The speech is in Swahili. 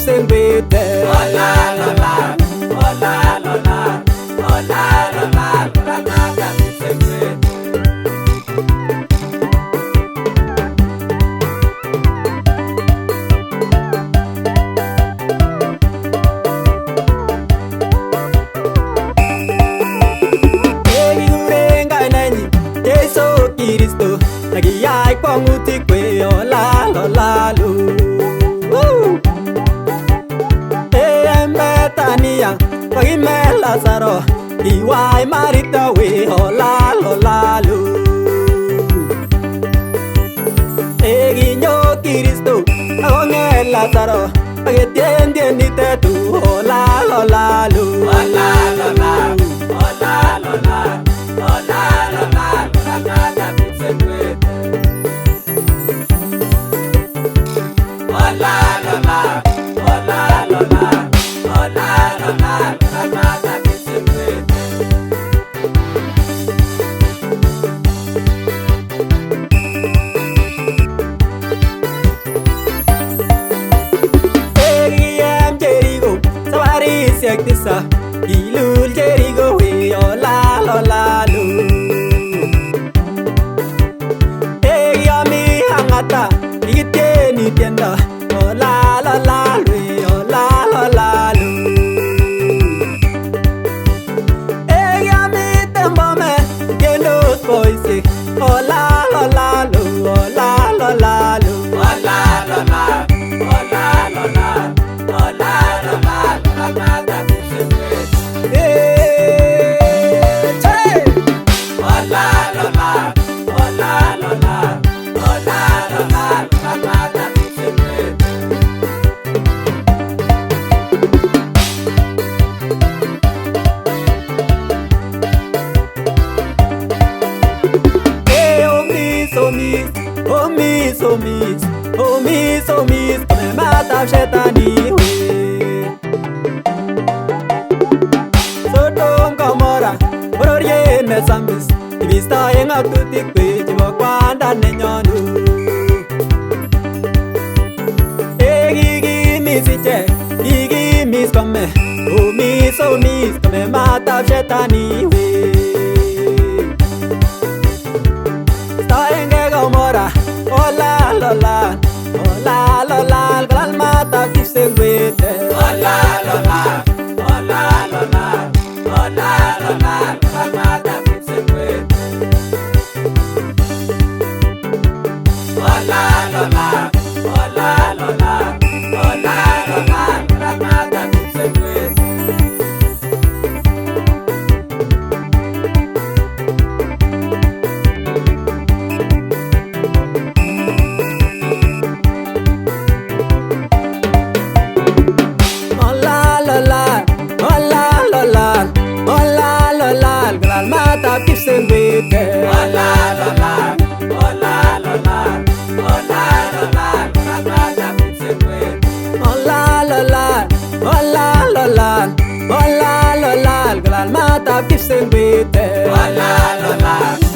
sembete. OLAL, OLAL, OLAL, OLAL, OLAL, OLAL, Granada mi sembete. Kristo nagiyay kwanguti kwe OLAL, OLAL. Betania pagime Lazaro iwai marita we OLAL, OLAL. Eginyo Kristo agonge Lazaro pagetien nite tu OLAL, OLAL. OLAL, OLAL, OLAL, OLAL, OLAL, OLAL, Granada mi sembete. OLAL, OLAL, OLAL, OLAL, OLAL, OLAL, Granada mi sembete. Egiem Jericho sawari sektisa ilul Jericho we OLAL, OLAL. Egiami hangata igiteni tienda OLAL, OLAL we OLAL, OLAL. Egiami tembome genos boise OLAL, OLAL, OLAL, OLAL. OLAL, OLAL, OLAL, OLAL, OLAL, OLAL, Granada mi sembete. OLAL, OLAL, OLAL, OLAL, OLAL, OLAL, Granada mi sembete. Omis, come mata shetani we. Sodom Gomorra, Bororye ne Sambis, Ibista yenga tutik we, Jiwa kwanda ne nyonu. Egi misiche, igi mis come, omis, come mata shetani we. Staenge Gomorra, OLAL, OLAL, OLAL, OLAL, gran mata kisengwete. OLAL, OLAL, OLAL, OLAL, OLAL, OLAL, Granada mi sembete. OLAL, OLAL, OLAL, OLAL, OLAL, OLAL, Granada mi sembete. OLAL, OLAL, OLAL, OLAL, OLAL, OLAL, gran mata kisengwete. OLAL, OLAL, OLAL, OLAL, OLAL, OLAL, Granada mi sembete. OLAL, OLAL, OLAL, OLAL, OLAL, OLAL, gran mata kisengwete. OLAL, OLAL.